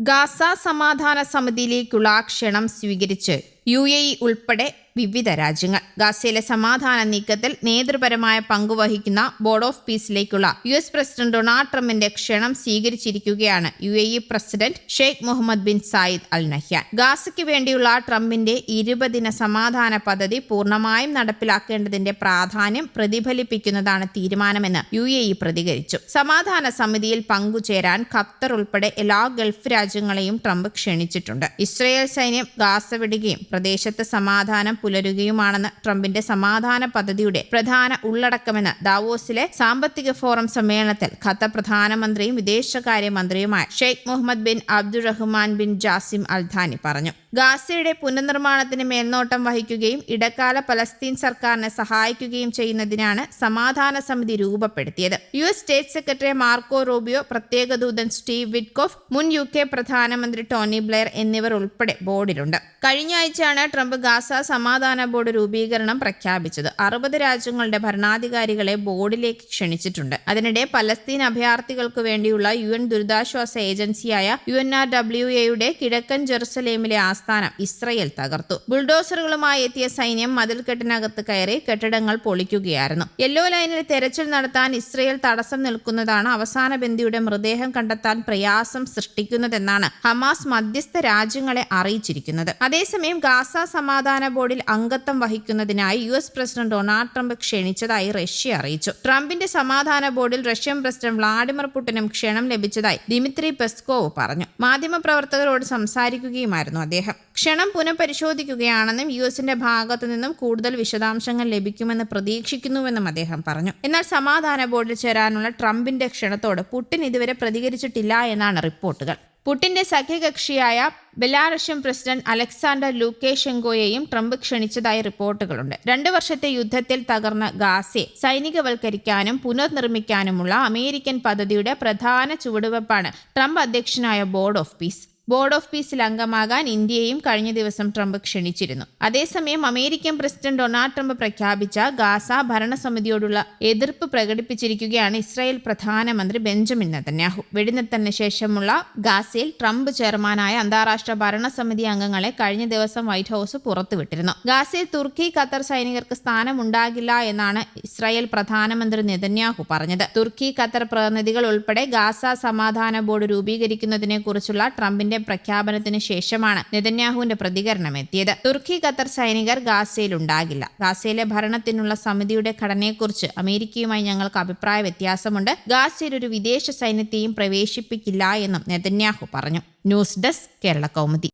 Gaza സമാധാന സമിതിയിലേക്കുള്ള ക്ഷണം സ്വീകരിച്ച് UAE ഉൾപ്പെടെ വിവിധ രാജ്യങ്ങൾ. ഗാസയിലെ സമാധാന നീക്കത്തിൽ നേതൃപരമായ പങ്കുവഹിക്കുന്ന ബോർഡ് ഓഫ് പീസിലേക്കുള്ള US പ്രസിഡന്റ് ഡൊണാൾഡ് ട്രംപിന്റെ ക്ഷണം സ്വീകരിച്ചിരിക്കുകയാണ് UAE president Sheikh Mohammed bin Zayed Al Nahyan. ഗാസയ്ക്ക് വേണ്ടിയുള്ള ട്രംപിന്റെ 20 ദിന സമാധാന പദ്ധതി പൂർണ്ണമായും നടപ്പിലാക്കേണ്ടതിന്റെ പ്രാധാന്യം പ്രതിഫലിപ്പിക്കുന്നതാണ് തീരുമാനമെന്ന് UAE പ്രതികരിച്ചു. സമാധാന സമിതിയിൽ പങ്കുചേരാൻ ഖത്തർ ഉൾപ്പെടെ എല്ലാ ഗൾഫ് രാജ്യങ്ങളെയും ട്രംപ് ക്ഷണിച്ചിട്ടുണ്ട്. ഇസ്രയേൽ സൈന്യം ഗാസ വിടുകയും പ്രദേശത്ത് സമാധാനം പുലരുകയുമാണെന്ന് ട്രംപിന്റെ സമാധാന പദ്ധതിയുടെ പ്രധാന ഉള്ളടക്കമെന്ന് ദാവോസിലെ സാമ്പത്തിക ഫോറം സമ്മേളനത്തിൽ ഖത്തർ പ്രധാനമന്ത്രിയും വിദേശകാര്യമന്ത്രിയുമായ Sheikh Mohammed bin Abdulrahman bin Jassim Al Thani പറഞ്ഞു. ഗാസയുടെ പുനർനിർമ്മാണത്തിന് മേൽനോട്ടം വഹിക്കുകയും ഇടക്കാല പലസ്തീൻ സർക്കാരിനെ സഹായിക്കുകയും ചെയ്യുന്നതിനാണ് സമാധാന സമിതി രൂപപ്പെടുത്തിയത്. US state secretary Marco Rubio, പ്രത്യേക ദൂതൻ സ്റ്റീവ് വിറ്റ്കോഫ്, മുൻ UK പ്രധാനമന്ത്രി ടോണി ബ്ലെയർ എന്നിവർ ഉൾപ്പെടെ ബോർഡിലുണ്ട്. കഴിഞ്ഞ ആഴ്ചയാണ് ട്രംപ് ഗാസ സമാധാന ബോർഡ് രൂപീകരണം പ്രഖ്യാപിച്ചത്. 60 രാജ്യങ്ങളുടെ ഭരണാധികാരികളെ ബോർഡിലേക്ക് ക്ഷണിച്ചിട്ടുണ്ട്. അതിനിടെ പലസ്തീൻ അഭയാർത്ഥികൾക്ക് വേണ്ടിയുള്ള UN ദുരിതാശ്വാസ ഏജൻസിയായ UNRWAയുടെ കിഴക്കൻ ജെറുസലേമിലെ ആസ്ഥാനം ഇസ്രയേൽ തകർത്തു. ബുൾഡോസറുകളുമായി എത്തിയ സൈന്യം മതിൽക്കെട്ടിനകത്ത് കയറി കെട്ടിടങ്ങൾ പൊളിക്കുകയായിരുന്നു. യെല്ലോ ലൈനിൽ തെരച്ചിൽ നടത്താൻ ഇസ്രയേൽ തടസ്സം നിൽക്കുന്നതാണ് അവസാന ബന്ദിയുടെ മൃതദേഹം കണ്ടെത്താൻ പ്രയാസം സൃഷ്ടിക്കുന്നതെന്നാണ് ഹമാസ് മധ്യസ്ഥ രാജ്യങ്ങളെ അറിയിച്ചിരിക്കുന്നത്. അതേസമയം ഗാസ സമാധാന ബോർഡിൽ അംഗത്വം വഹിക്കുന്നതിനായി US പ്രസിഡന്റ് ഡൊണാൾഡ് ട്രംപ് ക്ഷണിച്ചതായി റഷ്യ അറിയിച്ചു. ട്രംപിന്റെ സമാധാന ബോർഡിൽ റഷ്യൻ പ്രസിഡന്റ് വ്ളാഡിമിർ പുടിനും ക്ഷണം ലഭിച്ചതായി ദിമിത്രി പെസ്കോവ് പറഞ്ഞു. മാധ്യമപ്രവർത്തകരോട് സംസാരിക്കുകയുമായിരുന്നു അദ്ദേഹം. ക്ഷണം പുനഃപരിശോധിക്കുകയാണെന്നും USന്റെ ഭാഗത്തു നിന്നും കൂടുതൽ വിശദാംശങ്ങൾ ലഭിക്കുമെന്ന് പ്രതീക്ഷിക്കുന്നുവെന്നും അദ്ദേഹം പറഞ്ഞു. എന്നാൽ സമാധാന ബോർഡിൽ ചേരാനുള്ള ട്രംപിന്റെ ക്ഷണത്തോട് പുടിൻ ഇതുവരെ പ്രതികരിച്ചിട്ടില്ല എന്നാണ് റിപ്പോർട്ടുകൾ. പുടിന്റെ സഖ്യകക്ഷിയായ ബെലാറഷ്യൻ പ്രസിഡന്റ് അലക്സാണ്ടർ ലൂക്കഷെങ്കോയെയും ട്രംപ് ക്ഷണിച്ചതായി റിപ്പോർട്ടുകളുണ്ട്. 2 വർഷത്തെ യുദ്ധത്തിൽ തകർന്ന ഗാസയെ സൈനികവൽക്കരിക്കാനും പുനർനിർമ്മിക്കാനുമുള്ള അമേരിക്കൻ പദ്ധതിയുടെ പ്രധാന ചുവടുവെപ്പാണ് ട്രംപ് അധ്യക്ഷനായ board of peace. Board of പീസിൽ അംഗമാകാൻ ഇന്ത്യയെയും കഴിഞ്ഞ ദിവസം ട്രംപ് ക്ഷണിച്ചിരുന്നു. അതേസമയം അമേരിക്കൻ പ്രസിഡന്റ് ഡൊണാൾഡ് ട്രംപ് പ്രഖ്യാപിച്ച ഗാസ ഭരണസമിതിയോടുള്ള എതിർപ്പ് പ്രകടിപ്പിച്ചിരിക്കുകയാണ് ഇസ്രായേൽ പ്രധാനമന്ത്രി ബെഞ്ചമിൻ നെതന്യാഹു. വെടിനിർത്തലിന് ശേഷമുള്ള ഗാസയിൽ ട്രംപ് ചെയർമാനായ അന്താരാഷ്ട്ര ഭരണസമിതി അംഗങ്ങളെ കഴിഞ്ഞ ദിവസം വൈറ്റ് ഹൌസ് പുറത്തുവിട്ടിരുന്നു. ഗാസയിൽ തുർക്കി, ഖത്തർ സൈനികർക്ക് സ്ഥാനമുണ്ടാകില്ല എന്നാണ് ഇസ്രായേൽ പ്രധാനമന്ത്രി നെതന്യാഹു പറഞ്ഞത്. തുർക്കി, ഖത്തർ പ്രതിനിധികൾ ഉൾപ്പെടെ ഗാസ സമാധാന ബോർഡ് രൂപീകരിക്കുന്നതിനെ കുറിച്ചുള്ള ട്രംപിന്റെ പ്രഖ്യാപനത്തിന് ശേഷമാണ് നെതന്യാഹുവിന്റെ പ്രതികരണം എത്തിയത്. തുർക്കി, ഖത്തർ സൈനികർ ഗാസയിൽ ഉണ്ടാകില്ല. ഗാസയിലെ ഭരണത്തിനുള്ള സമിതിയുടെ ഘടനയെക്കുറിച്ച് അമേരിക്കയുമായി ഞങ്ങൾക്ക് അഭിപ്രായ വ്യത്യാസമുണ്ട്. ഗാസയിൽ ഒരു വിദേശ സൈന്യത്തെയും പ്രവേശിപ്പിക്കില്ല എന്നും നെതന്യാഹു പറഞ്ഞു. News desk, Kerala Kaumudi.